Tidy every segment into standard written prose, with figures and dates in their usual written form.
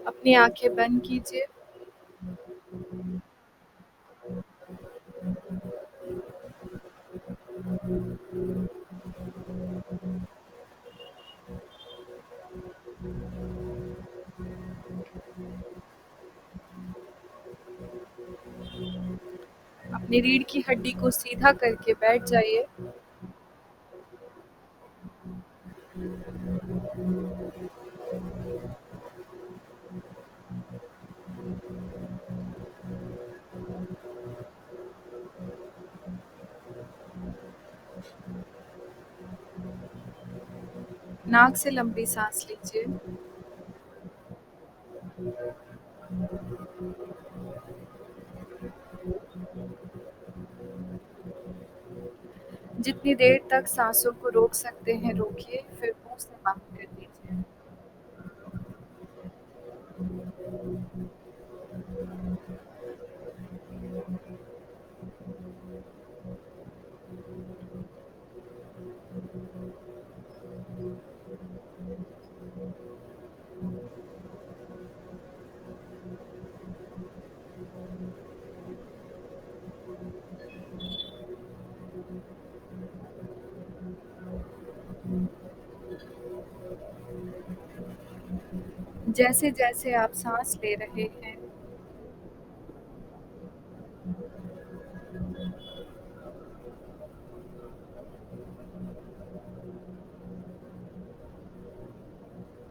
अपनी आँखें बंद कीजिए। अपनी रीढ़ की हड्डी को सीधा करके बैठ जाइए। नाक से लंबी सांस लीजिए। जितनी देर तक सांसों को रोक सकते हैं रोकिए, फिर मुंह से बाहर कर दीजिए। जैसे जैसे आप सांस ले रहे हैं,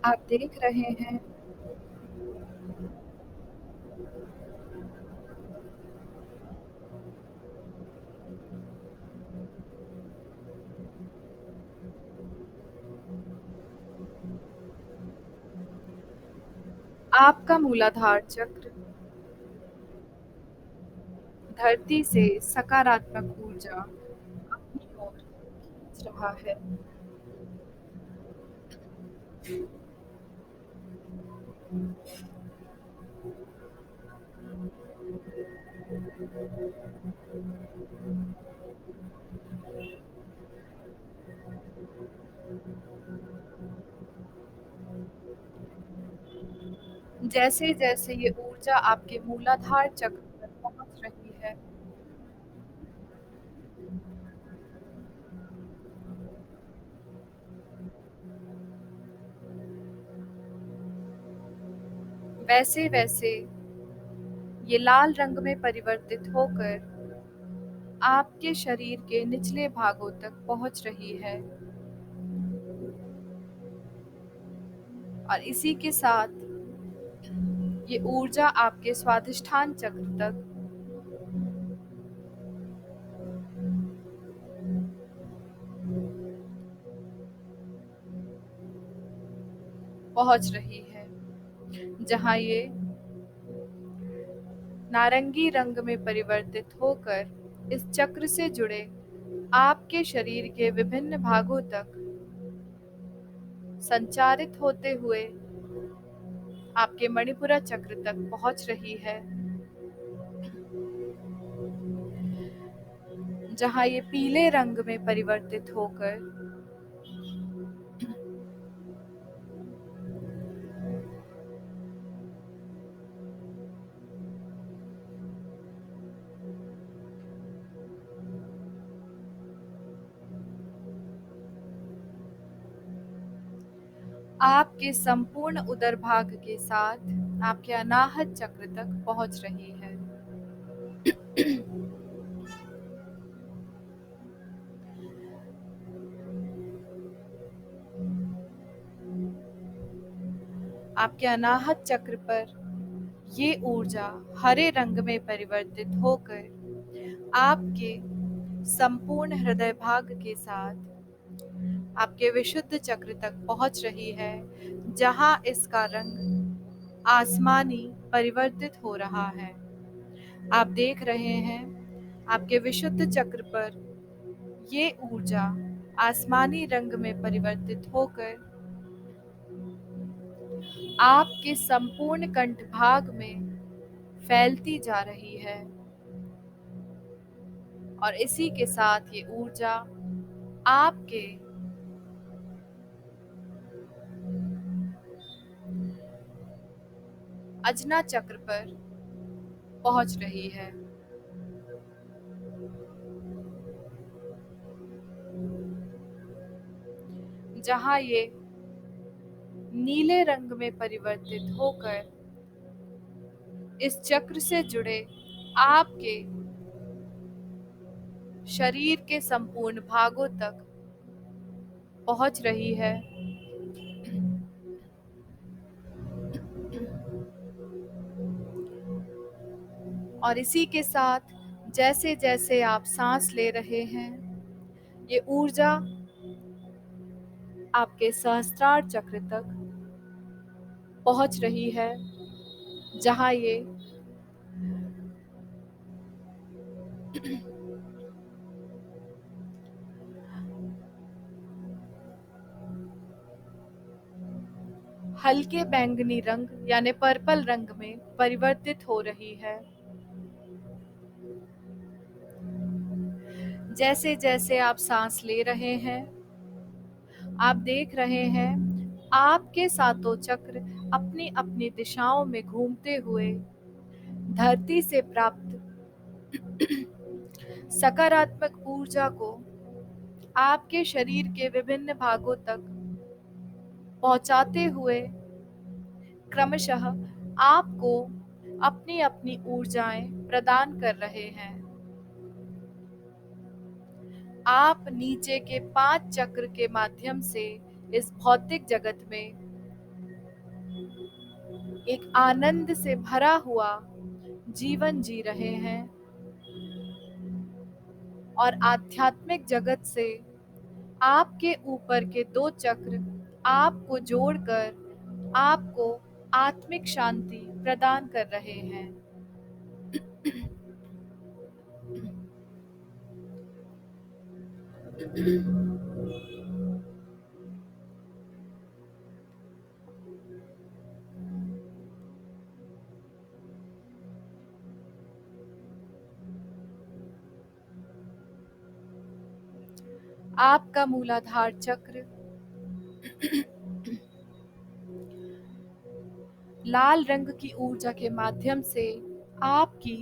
आप देख रहे हैं आपका मूलाधार चक्र धरती से सकारात्मक ऊर्जा अपनी ओर खींच रहा है। जैसे जैसे ये ऊर्जा आपके मूलाधार चक्र पर पहुंच रही है, वैसे वैसे ये लाल रंग में परिवर्तित होकर आपके शरीर के निचले भागों तक पहुंच रही है और इसी के साथ ये ऊर्जा आपके स्वादिष्ठान चक्र तक पहुंच रही है, जहां ये नारंगी रंग में परिवर्तित होकर इस चक्र से जुड़े आपके शरीर के विभिन्न भागों तक संचारित होते हुए आपके मणिपुरा चक्र तक पहुंच रही है, जहां ये पीले रंग में परिवर्तित होकर आपके संपूर्ण उदर भाग के साथ आपके अनाहत चक्र तक पहुंच रही है। आपके अनाहत चक्र पर ये ऊर्जा हरे रंग में परिवर्तित होकर आपके संपूर्ण हृदय भाग के साथ आपके विशुद्ध चक्र तक पहुंच रही है, जहां इसका रंग आसमानी परिवर्तित हो रहा है। आप देख रहे हैं आपके विशुद्ध चक्र पर ये ऊर्जा आसमानी रंग में परिवर्तित होकर आपके संपूर्ण कंठभाग में फैलती जा रही है और इसी के साथ ये ऊर्जा आपके अजना चक्र पर पहुंच रही है, जहां ये नीले रंग में परिवर्तित होकर इस चक्र से जुड़े आपके शरीर के संपूर्ण भागों तक पहुंच रही है। और इसी के साथ जैसे जैसे आप सांस ले रहे हैं, ये ऊर्जा आपके सहस्त्रार चक्र तक पहुंच रही है, जहां ये हल्के बैंगनी रंग यानी पर्पल रंग में परिवर्तित हो रही है। जैसे जैसे आप सांस ले रहे हैं, आप देख रहे हैं आपके सातों चक्र अपनी अपनी दिशाओं में घूमते हुए धरती से प्राप्त सकारात्मक ऊर्जा को आपके शरीर के विभिन्न भागों तक पहुंचाते हुए क्रमशः आपको अपनी अपनी ऊर्जाएं प्रदान कर रहे हैं। आप नीचे के 5 चक्र के माध्यम से इस भौतिक जगत में एक आनंद से भरा हुआ जीवन जी रहे हैं और आध्यात्मिक जगत से आपके ऊपर के 2 चक्र आपको जोड़कर आपको आत्मिक शांति प्रदान कर रहे हैं। आपका मूलाधार चक्र लाल रंग की ऊर्जा के माध्यम से आपकी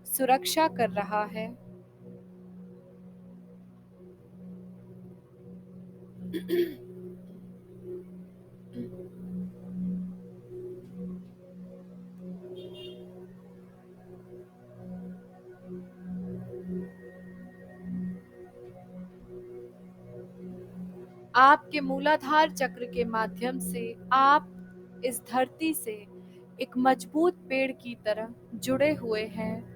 सुरक्षा कर रहा है। आपके मूलाधार चक्र के माध्यम से आप इस धरती से एक मजबूत पेड़ की तरह जुड़े हुए हैं।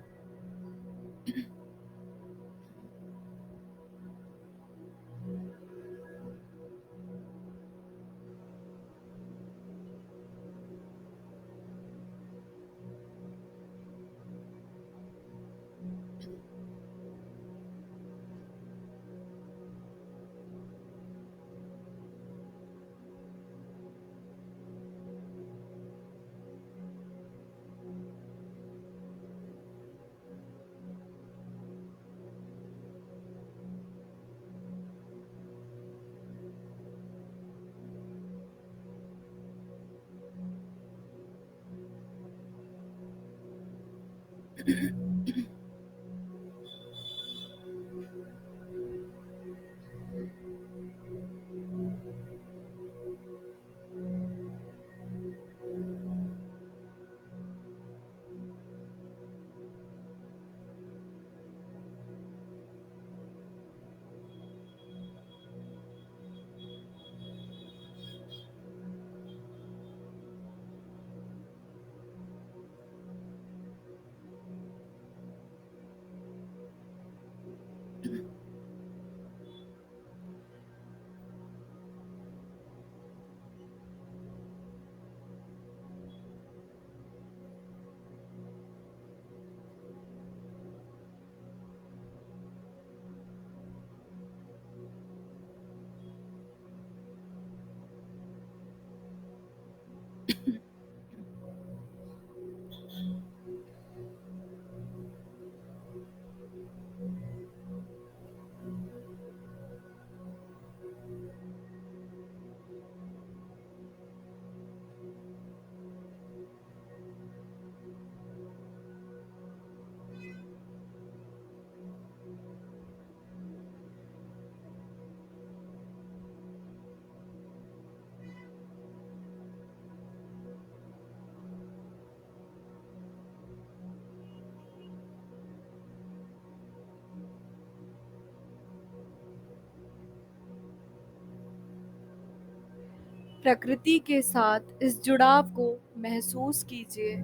प्रकृति के साथ इस जुड़ाव को महसूस कीजिए।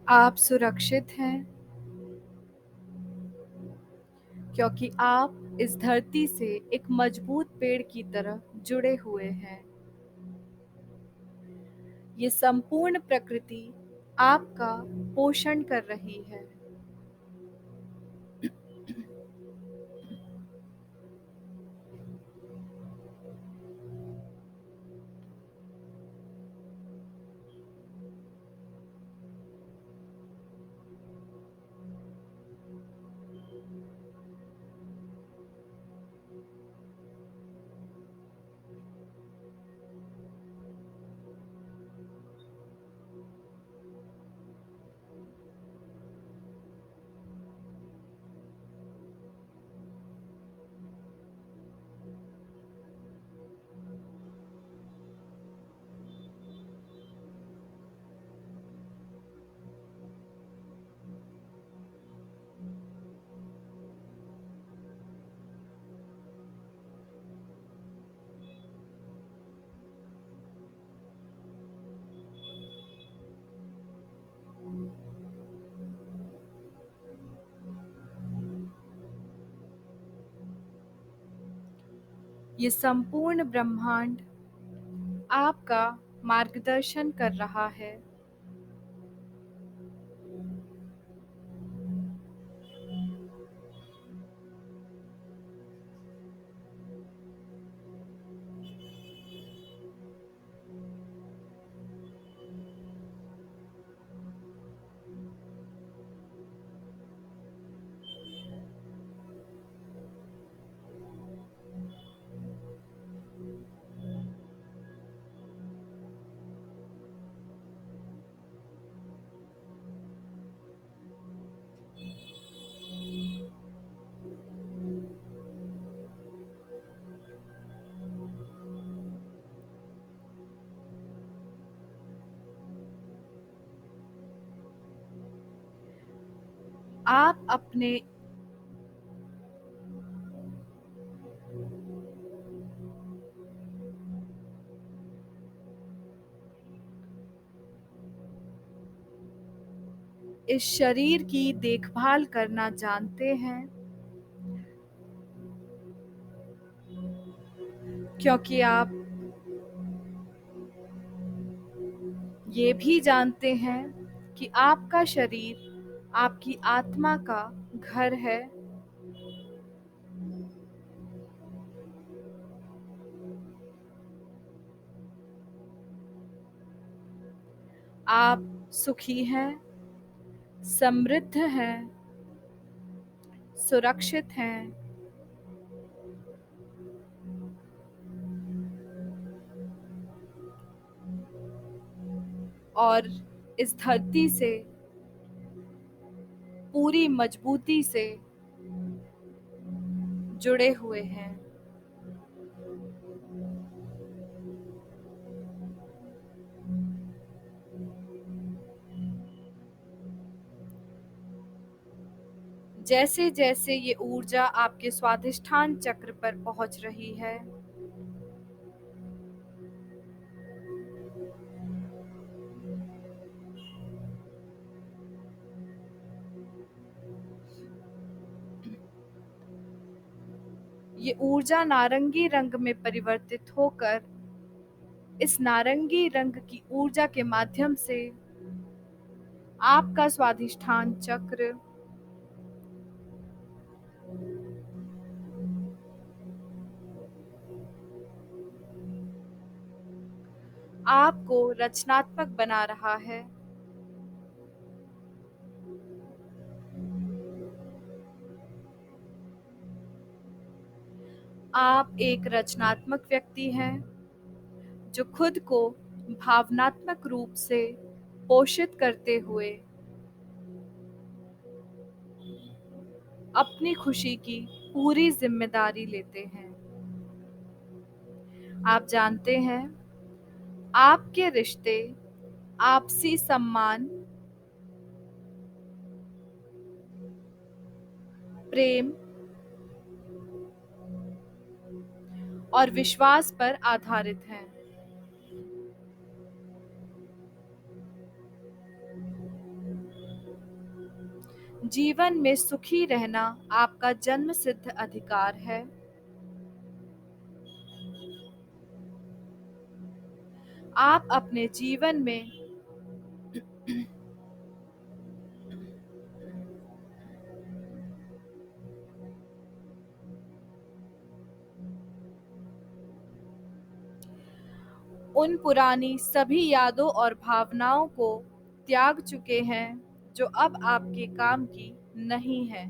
आप सुरक्षित हैं क्योंकि आप इस धरती से एक मजबूत पेड़ की तरह जुड़े हुए हैं। ये संपूर्ण प्रकृति आपका पोषण कर रही है। ये संपूर्ण ब्रह्मांड आपका मार्गदर्शन कर रहा है। आप अपने इस शरीर की देखभाल करना जानते हैं क्योंकि आप ये भी जानते हैं कि आपका शरीर आपकी आत्मा का घर है। आप सुखी हैं, समृद्ध हैं, सुरक्षित हैं। और इस धरती से पूरी मजबूती से जुड़े हुए हैं। जैसे जैसे ये ऊर्जा आपके स्वाधिष्ठान चक्र पर पहुंच रही है, ये ऊर्जा नारंगी रंग में परिवर्तित होकर इस नारंगी रंग की ऊर्जा के माध्यम से आपका स्वाधिष्ठान चक्र आपको रचनात्मक बना रहा है। आप एक रचनात्मक व्यक्ति हैं जो खुद को भावनात्मक रूप से पोषित करते हुए अपनी खुशी की पूरी जिम्मेदारी लेते हैं। आप जानते हैं, आपके रिश्ते आपसी सम्मान, प्रेम और विश्वास पर आधारित हैं। जीवन में सुखी रहना आपका जन्मसिद्ध अधिकार है। आप अपने जीवन में उन पुरानी सभी यादों और भावनाओं को त्याग चुके हैं जो अब आपके काम की नहीं है।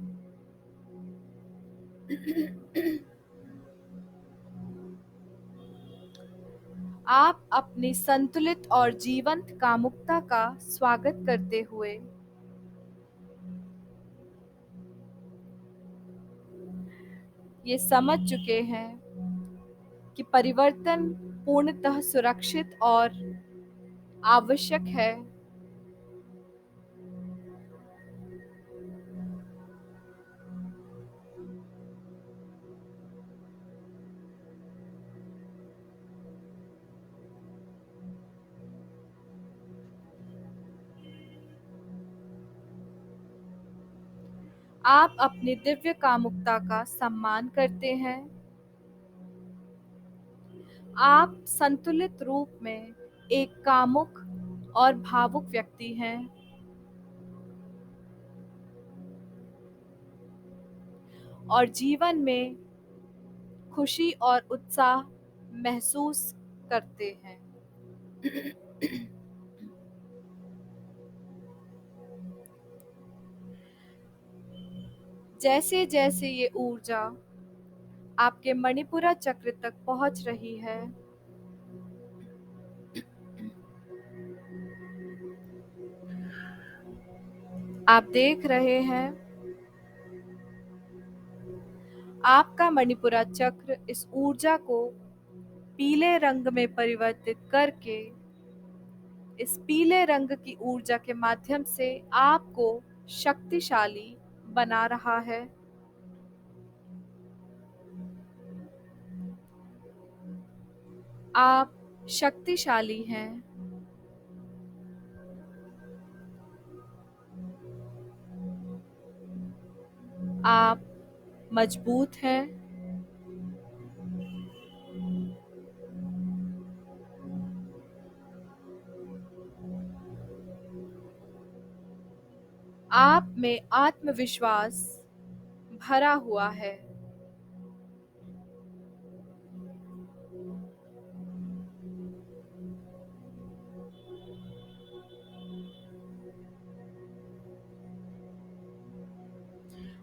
आप अपनी संतुलित और जीवंत कामुकता का स्वागत करते हुए ये समझ चुके हैं कि परिवर्तन पूर्णतः सुरक्षित और आवश्यक है। आप अपनी दिव्य कामुकता का सम्मान करते हैं। आप संतुलित रूप में एक कामुक और भावुक व्यक्ति हैं और जीवन में खुशी और उत्साह महसूस करते हैं। जैसे जैसे ये ऊर्जा आपके मणिपुरा चक्र तक पहुंच रही है, आप देख रहे हैं आपका मणिपुरा चक्र इस ऊर्जा को पीले रंग में परिवर्तित करके इस पीले रंग की ऊर्जा के माध्यम से आपको शक्तिशाली बना रहा है। आप शक्तिशाली हैं। आप मजबूत हैं। आप में आत्मविश्वास भरा हुआ है।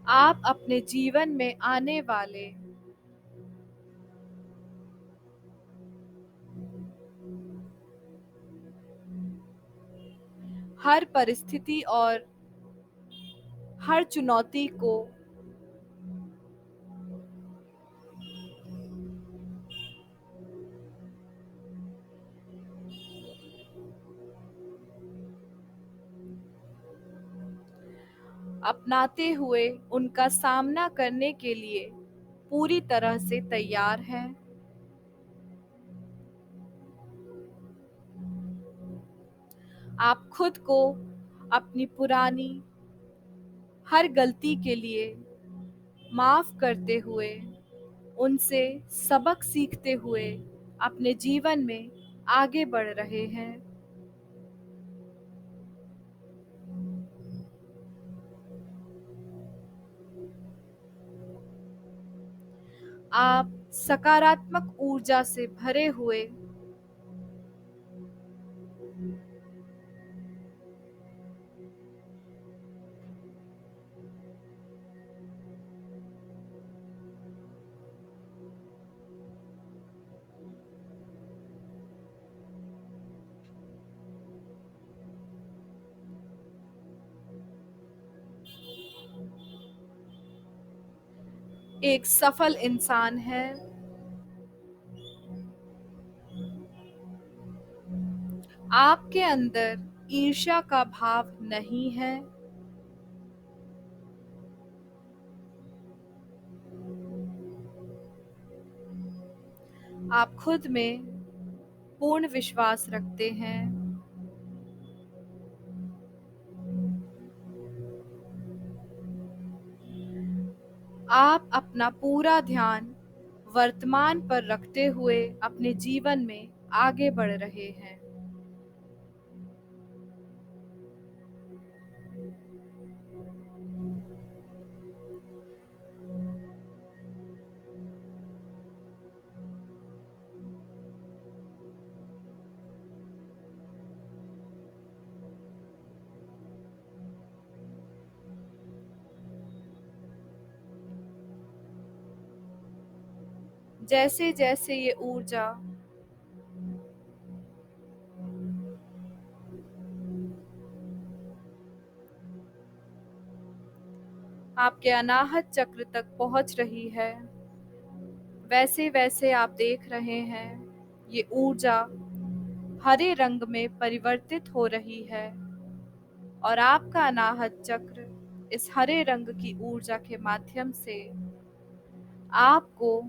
आप अपने जीवन में आने वाले हर परिस्थिति और हर चुनौती को अपनाते हुए उनका सामना करने के लिए पूरी तरह से तैयार हैं। आप खुद को अपनी पुरानी हर गलती के लिए माफ करते हुए, उनसे सबक सीखते हुए अपने जीवन में आगे बढ़ रहे हैं। आप सकारात्मक ऊर्जा से भरे हुए एक सफल इंसान हैं। आपके अंदर ईर्ष्या का भाव नहीं है। आप खुद में पूर्ण विश्वास रखते हैं। आप अपना पूरा ध्यान वर्तमान पर रखते हुए अपने जीवन में आगे बढ़ रहे हैं। जैसे जैसे ये ऊर्जा आपके अनाहत चक्र तक पहुंच रही है, वैसे वैसे आप देख रहे हैं ये ऊर्जा हरे रंग में परिवर्तित हो रही है और आपका अनाहत चक्र इस हरे रंग की ऊर्जा के माध्यम से आपको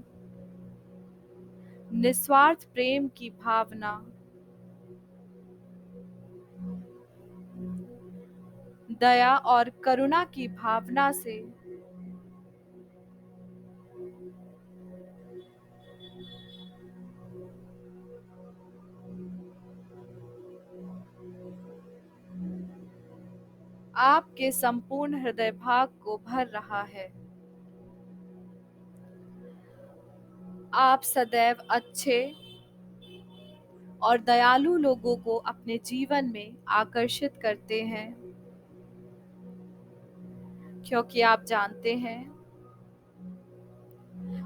निस्वार्थ प्रेम की भावना, दया और करुणा की भावना से आपके संपूर्ण हृदय भाग को भर रहा है। आप सदैव अच्छे और दयालु लोगों को अपने जीवन में आकर्षित करते हैं, क्योंकि आप जानते हैं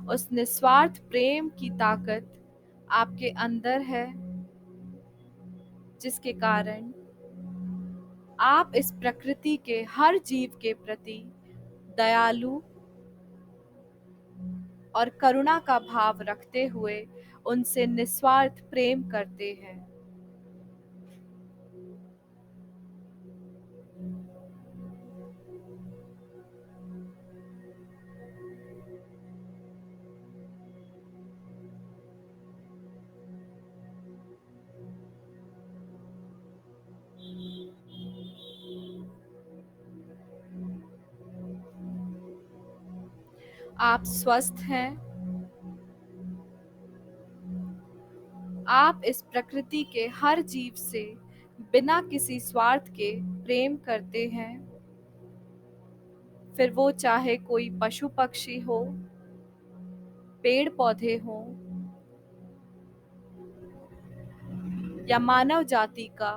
उस निस्वार्थ प्रेम की ताकत आपके अंदर है, जिसके कारण आप इस प्रकृति के हर जीव के प्रति दयालु और करुणा का भाव रखते हुए उनसे निस्वार्थ प्रेम करते हैं। आप स्वस्थ हैं। आप इस प्रकृति के हर जीव से बिना किसी स्वार्थ के प्रेम करते हैं, फिर वो चाहे कोई पशु पक्षी हो, पेड़ पौधे हों या मानव जाति का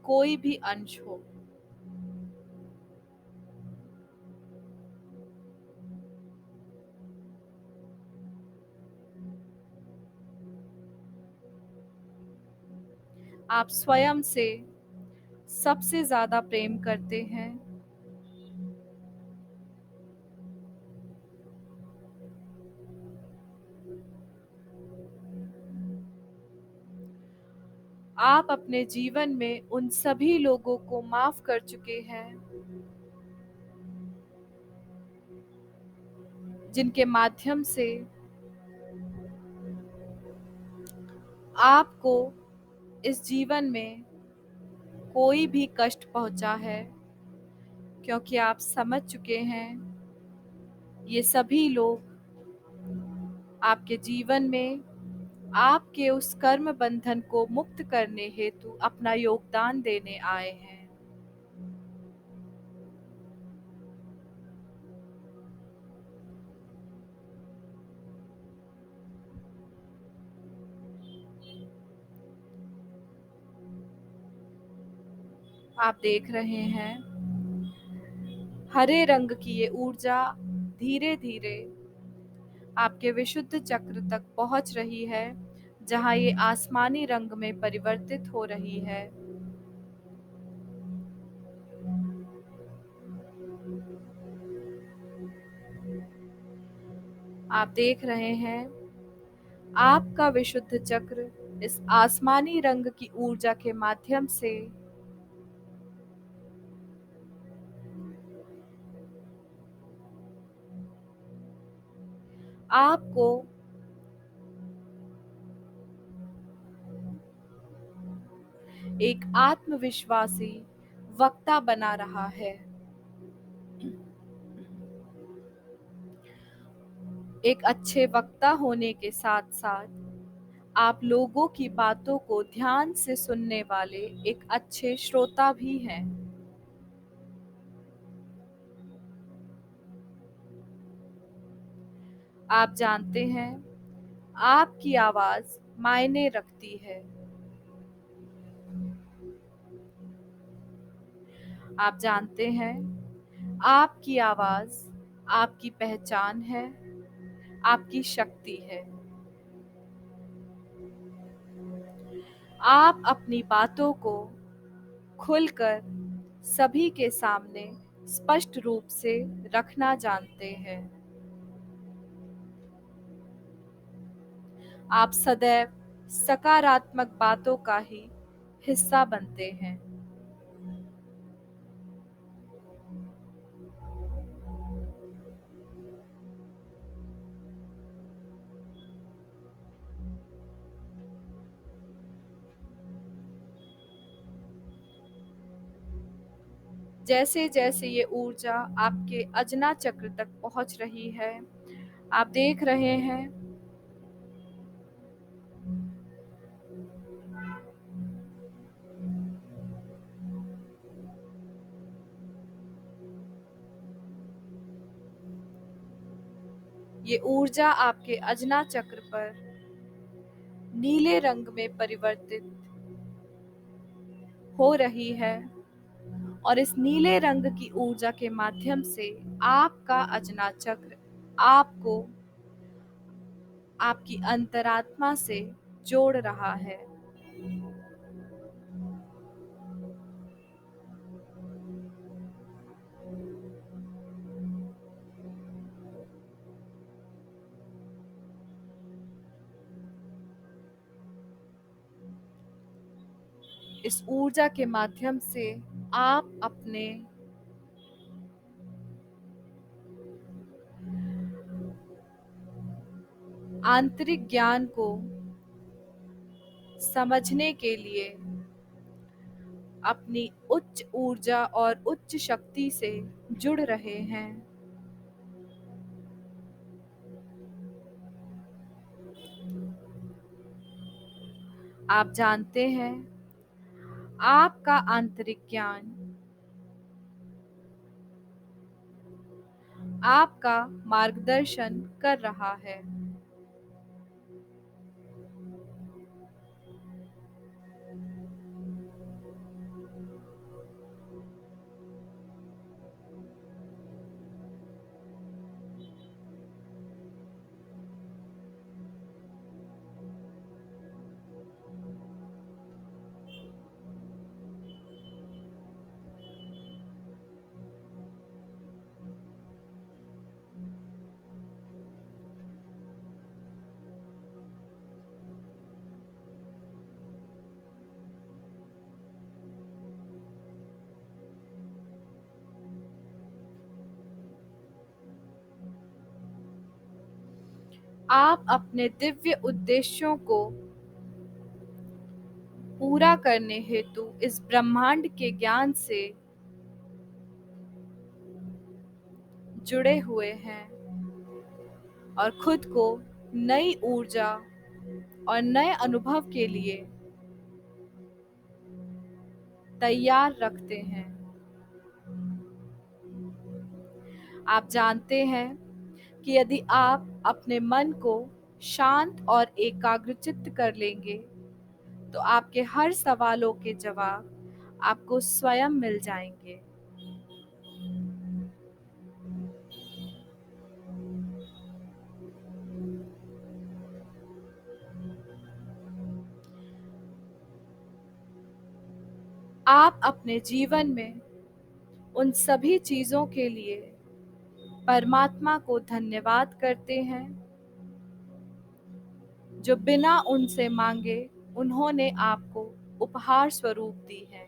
कोई भी अंश हो। आप स्वयं से सबसे ज़्यादा प्रेम करते हैं। आप अपने जीवन में उन सभी लोगों को माफ़ कर चुके हैं जिनके माध्यम से आपको इस जीवन में कोई भी कष्ट पहुंचा है, क्योंकि आप समझ चुके हैं ये सभी लोग आपके जीवन में आपके उस कर्म बंधन को मुक्त करने हेतु अपना योगदान देने आए हैं। आप देख रहे हैं हरे रंग की ये ऊर्जा धीरे धीरे आपके विशुद्ध चक्र तक पहुंच रही है, जहां ये आसमानी रंग में परिवर्तित हो रही है। आप देख रहे हैं आपका विशुद्ध चक्र इस आसमानी रंग की ऊर्जा के माध्यम से आपको एक आत्मविश्वासी वक्ता बना रहा है। एक अच्छे वक्ता होने के साथ साथ आप लोगों की बातों को ध्यान से सुनने वाले एक अच्छे श्रोता भी हैं। आप जानते हैं आपकी आवाज मायने रखती है। आप जानते हैं आपकी आवाज आपकी पहचान है, आपकी शक्ति है। आप अपनी बातों को खुलकर सभी के सामने स्पष्ट रूप से रखना जानते हैं। आप सदैव सकारात्मक बातों का ही हिस्सा बनते हैं। जैसे जैसे ये ऊर्जा आपके अजना चक्र तक पहुंच रही है, आप देख रहे हैं ये ऊर्जा आपके अजना चक्र पर नीले रंग में परिवर्तित हो रही है, और इस नीले रंग की ऊर्जा के माध्यम से आपका अजना चक्र आपको आपकी अंतरात्मा से जोड़ रहा है। इस ऊर्जा के माध्यम से आप अपने आंतरिक ज्ञान को समझने के लिए अपनी उच्च ऊर्जा और उच्च शक्ति से जुड़ रहे हैं। आप जानते हैं आपका आंतरिक ज्ञान आपका मार्गदर्शन कर रहा है। आप अपने दिव्य उद्देश्यों को पूरा करने हेतु इस ब्रह्मांड के ज्ञान से जुड़े हुए हैं और खुद को नई ऊर्जा और नए अनुभव के लिए तैयार रखते हैं। आप जानते हैं कि यदि आप अपने मन को शांत और एकाग्रचित्त कर लेंगे तो आपके हर सवालों के जवाब आपको स्वयं मिल जाएंगे। आप अपने जीवन में उन सभी चीजों के लिए परमात्मा को धन्यवाद करते हैं जो बिना उनसे मांगे उन्होंने आपको उपहार स्वरूप दी है।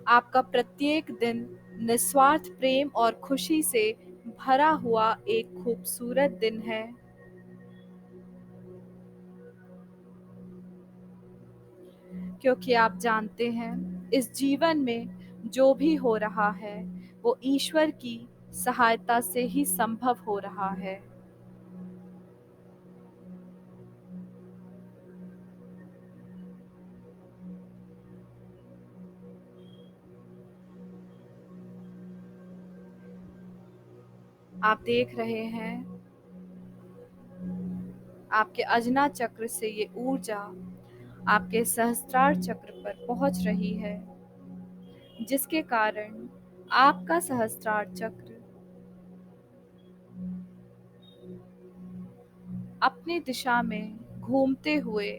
आपका प्रत्येक दिन निस्वार्थ प्रेम और खुशी से भरा हुआ एक खूबसूरत दिन है, क्योंकि आप जानते हैं इस जीवन में जो भी हो रहा है वो ईश्वर की सहायता से ही संभव हो रहा है। आप देख रहे हैं आपके अजना चक्र से ये ऊर्जा आपके सहस्त्रार चक्र पर पहुंच रही है, जिसके कारण आपका सहस्त्रार चक्र अपनी दिशा में घूमते हुए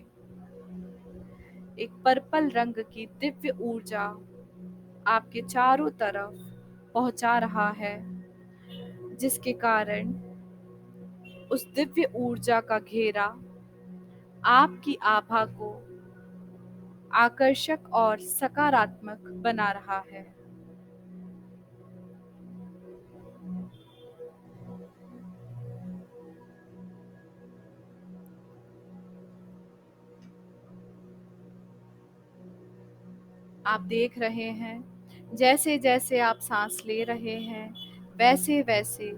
एक पर्पल रंग की दिव्य ऊर्जा आपके चारों तरफ पहुंचा रहा है, जिसके कारण उस दिव्य ऊर्जा का घेरा आपकी आभा को आकर्षक और सकारात्मक बना रहा है। आप देख रहे हैं जैसे जैसे आप सांस ले रहे हैं वैसे वैसे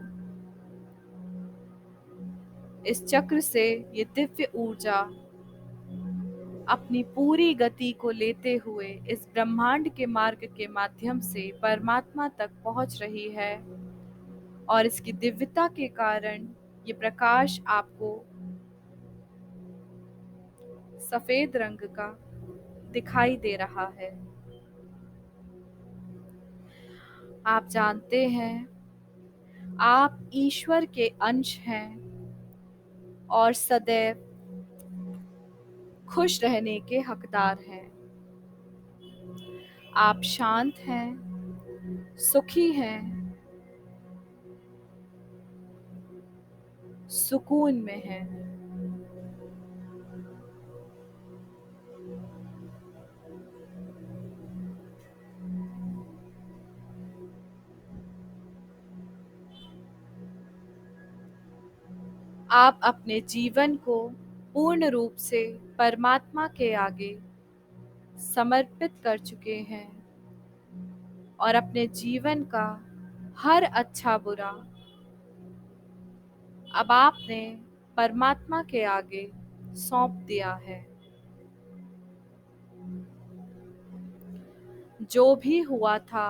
इस चक्र से ये दिव्य ऊर्जा अपनी पूरी गति को लेते हुए इस ब्रह्मांड के मार्ग के माध्यम से परमात्मा तक पहुंच रही है, और इसकी दिव्यता के कारण ये प्रकाश आपको सफेद रंग का दिखाई दे रहा है। आप जानते हैं आप ईश्वर के अंश हैं और सदैव खुश रहने के हकदार हैं। आप शांत हैं, सुखी हैं, सुकून में हैं। आप अपने जीवन को पूर्ण रूप से परमात्मा के आगे समर्पित कर चुके हैं और अपने जीवन का हर अच्छा बुरा अब आपने परमात्मा के आगे सौंप दिया है। जो भी हुआ था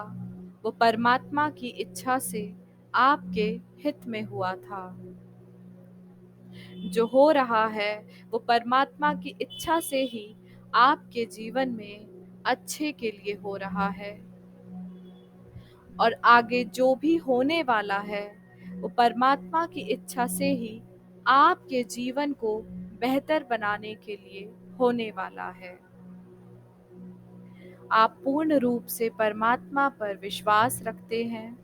वो परमात्मा की इच्छा से आपके हित में हुआ था। जो हो रहा है वो परमात्मा की इच्छा से ही आपके जीवन में अच्छे के लिए हो रहा है, और आगे जो भी होने वाला है वो परमात्मा की इच्छा से ही आपके जीवन को बेहतर बनाने के लिए होने वाला है। आप पूर्ण रूप से परमात्मा पर विश्वास रखते हैं।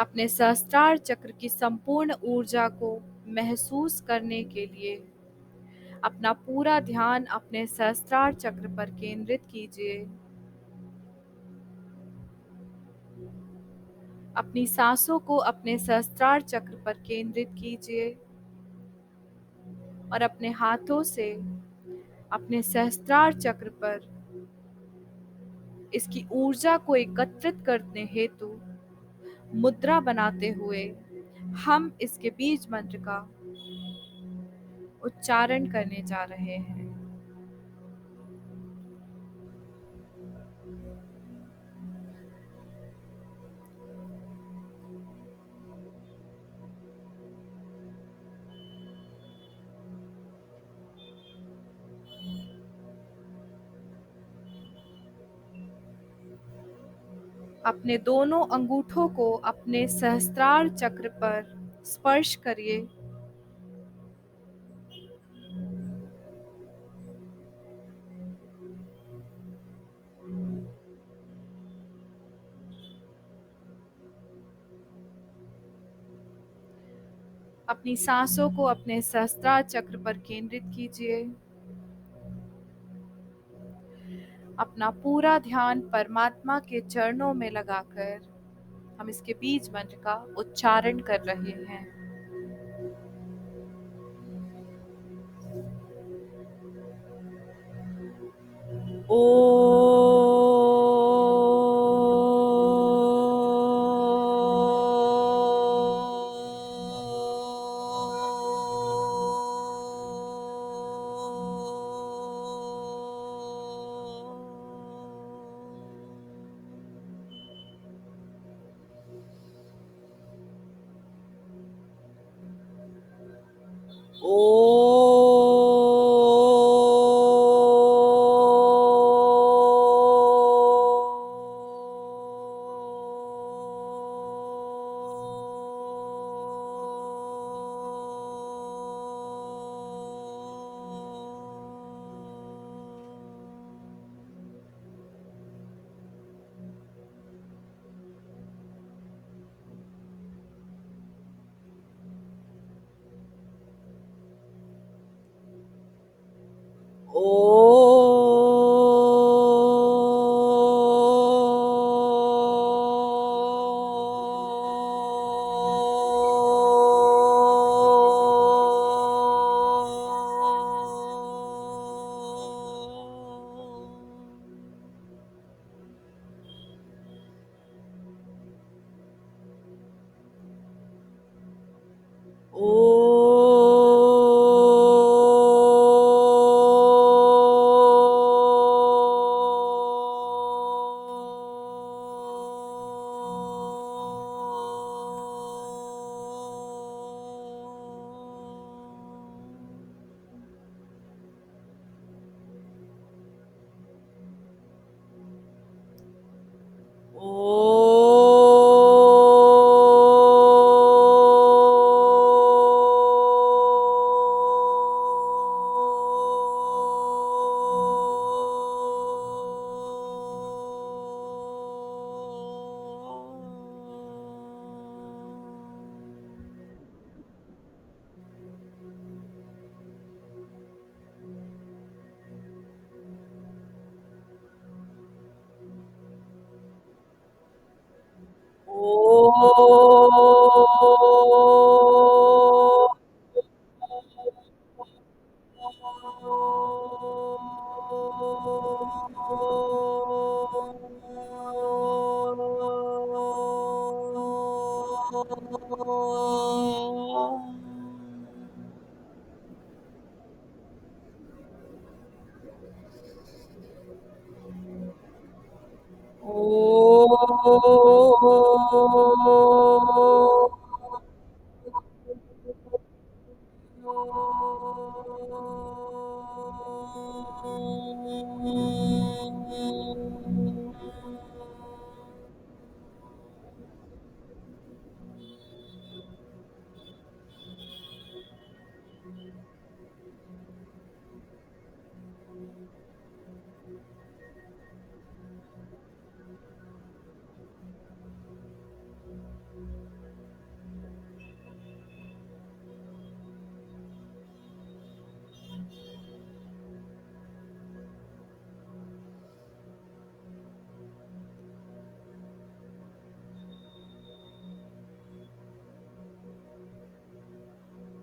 अपने सहस्त्रार चक्र की संपूर्ण ऊर्जा को महसूस करने के लिए अपना पूरा ध्यान अपने सहस्त्रार चक्र पर केंद्रित कीजिए। अपनी सांसों को अपने सहस्त्रार चक्र पर केंद्रित कीजिए और अपने हाथों से अपने सहस्त्रार चक्र पर इसकी ऊर्जा को एकत्रित करने हेतु मुद्रा बनाते हुए हम इसके बीज मंत्र का उच्चारण करने जा रहे हैं। अपने दोनों अंगूठों को अपने सहस्त्रार चक्र पर स्पर्श करिए। अपनी सांसों को अपने सहस्त्रार चक्र पर केंद्रित कीजिए। अपना पूरा ध्यान परमात्मा के चरणों में लगाकर हम इसके बीज मंत्र का उच्चारण कर रहे हैं।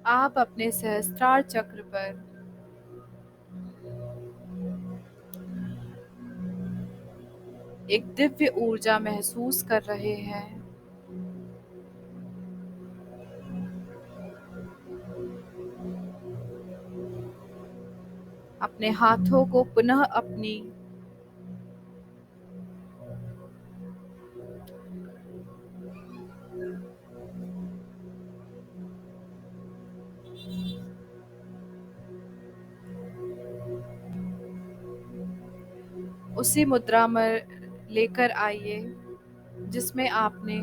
आप अपने सहस्त्रार चक्र पर एक दिव्य ऊर्जा महसूस कर रहे हैं। अपने हाथों को पुनः अपनी उसी मुद्रा में लेकर आइए जिसमें आपने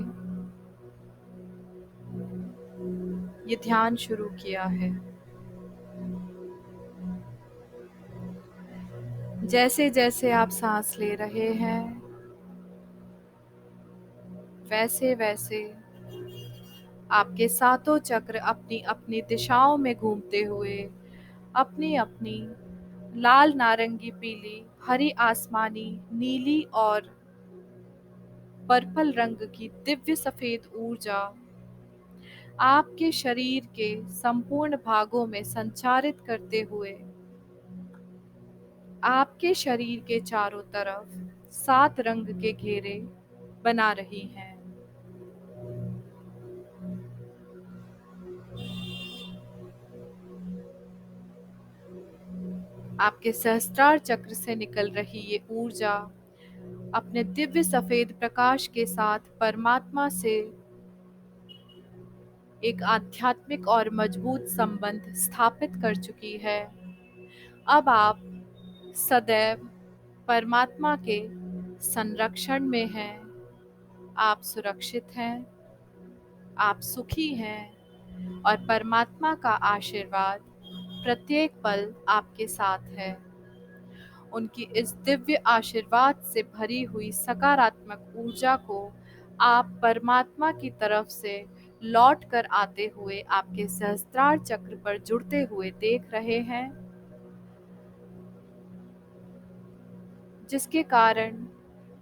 ये ध्यान शुरू किया है। जैसे जैसे आप सांस ले रहे हैं, वैसे वैसे आपके सातों चक्र अपनी अपनी दिशाओं में घूमते हुए अपनी अपनी लाल, नारंगी, पीली, हरी, आसमानी, नीली और पर्पल रंग की दिव्य सफेद ऊर्जा आपके शरीर के संपूर्ण भागों में संचारित करते हुए आपके शरीर के चारों तरफ 7 रंग के घेरे बना रही हैं। आपके सहस्त्रार चक्र से निकल रही ये ऊर्जा अपने दिव्य सफेद प्रकाश के साथ परमात्मा से एक आध्यात्मिक और मजबूत संबंध स्थापित कर चुकी है। अब आप सदैव परमात्मा के संरक्षण में हैं। आप सुरक्षित हैं, आप सुखी हैं और परमात्मा का आशीर्वाद प्रत्येक पल आपके साथ है। उनकी इस दिव्य आशीर्वाद से भरी हुई सकारात्मक ऊर्जा को आप परमात्मा की तरफ से लौट कर आते हुए आपके सहस्त्रार चक्र पर जुड़ते हुए देख रहे हैं, जिसके कारण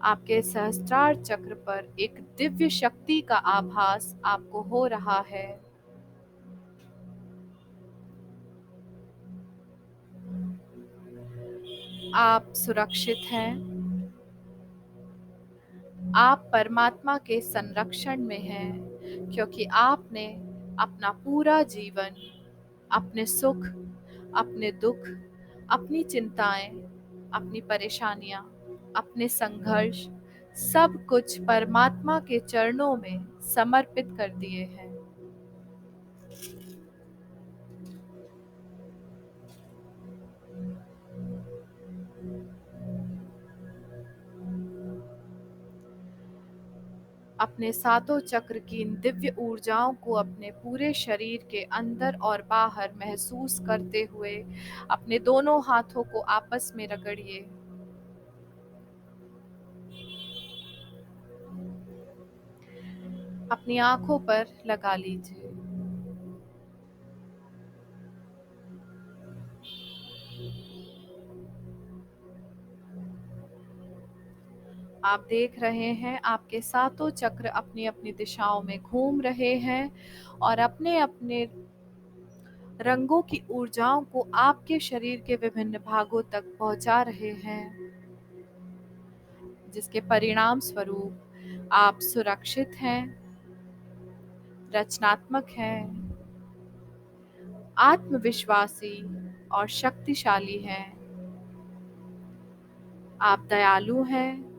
आपके सहस्त्रार चक्र पर एक दिव्य शक्ति का आभास आपको हो रहा है। आप सुरक्षित हैं, आप परमात्मा के संरक्षण में हैं, क्योंकि आपने अपना पूरा जीवन अपने सुख, अपने दुख, अपनी चिंताएं, अपनी परेशानियां, अपने संघर्ष, सब कुछ परमात्मा के चरणों में समर्पित कर दिए हैं। अपने सातों चक्र की इन दिव्य ऊर्जाओं को अपने पूरे शरीर के अंदर और बाहर महसूस करते हुए अपने दोनों हाथों को आपस में रगड़िए। अपनी आंखों पर लगा लीजिए। आप देख रहे हैं आपके सातों चक्र अपनी अपनी दिशाओं में घूम रहे हैं और अपने अपने रंगों की ऊर्जाओं को आपके शरीर के विभिन्न भागों तक पहुंचा रहे हैं, जिसके परिणाम स्वरूप आप सुरक्षित हैं, रचनात्मक हैं, आत्मविश्वासी और शक्तिशाली हैं। आप दयालु हैं,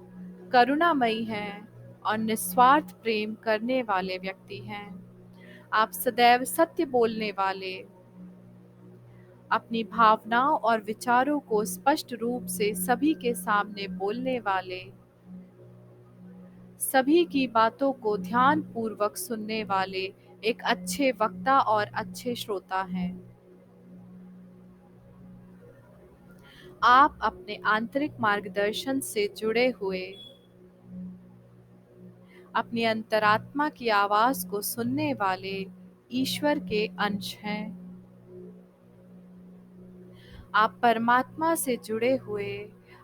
करुणामयी हैं और निस्वार्थ प्रेम करने वाले व्यक्ति हैं। आप सदैव सत्य बोलने वाले, अपनी भावनाओं और विचारों को स्पष्ट रूप से सभी के सामने बोलने वाले, सभी की बातों को ध्यानपूर्वक सुनने वाले एक अच्छे वक्ता और अच्छे श्रोता हैं। आप अपने आंतरिक मार्गदर्शन से जुड़े हुए, अपनी अंतरात्मा की आवाज को सुनने वाले ईश्वर के अंश हैं। आप परमात्मा से जुड़े हुए,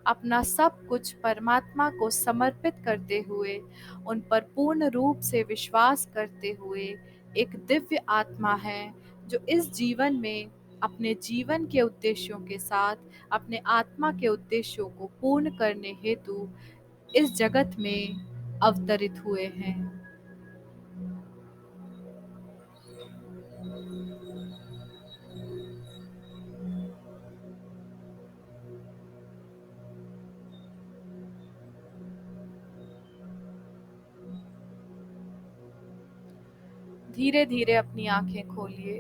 अपना सब कुछ परमात्मा को समर्पित करते हुए, उन पर पूर्ण रूप से विश्वास करते हुए एक दिव्य आत्मा है, जो इस जीवन में अपने जीवन के उद्देश्यों के साथ अपने आत्मा के उद्देश्यों को पूर्ण करने हेतु इस जगत में अवतरित हुए हैं। धीरे धीरे अपनी आंखें खोलिए।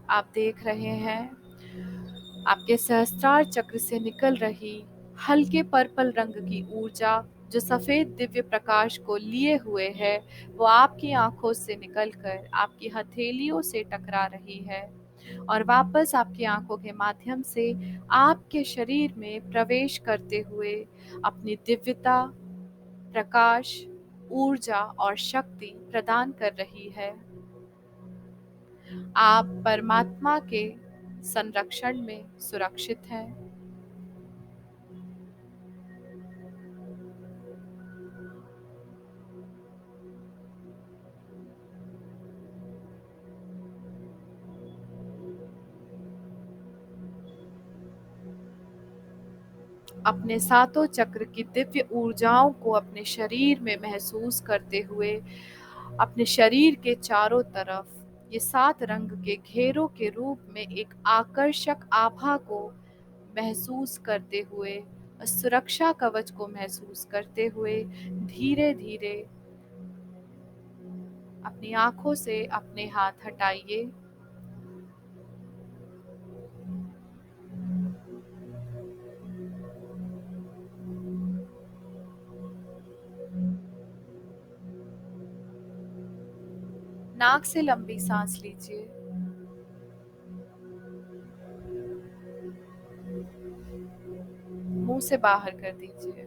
आप देख रहे हैं आपके सहस्त्रार चक्र से निकल रही हल्के पर्पल रंग की ऊर्जा जो सफेद दिव्य प्रकाश को लिए हुए है, वो आपकी आंखों से निकलकर आपकी हथेलियों से टकरा रही है और वापस आपकी आंखों के माध्यम से आपके शरीर में प्रवेश करते हुए अपनी दिव्यता, प्रकाश, ऊर्जा और शक्ति प्रदान कर रही है। आप परमात्मा के संरक्षण में सुरक्षित हैं। अपने सातों चक्र की दिव्य ऊर्जाओं को अपने शरीर में महसूस करते हुए अपने शरीर के चारों तरफ ये 7 रंग के घेरों के रूप में एक आकर्षक आभा को महसूस करते हुए, सुरक्षा कवच को महसूस करते हुए धीरे धीरे अपनी आंखों से अपने हाथ हटाइए। नाक से लंबी सांस लीजिए। मुंह से बाहर कर दीजिए।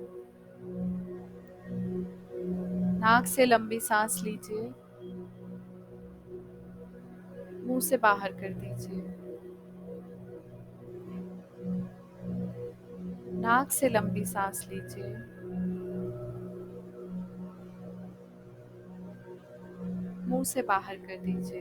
नाक से लंबी सांस लीजिए। मुंह से बाहर कर दीजिए। नाक से लंबी सांस लीजिए। मुंह से बाहर कर दीजिए।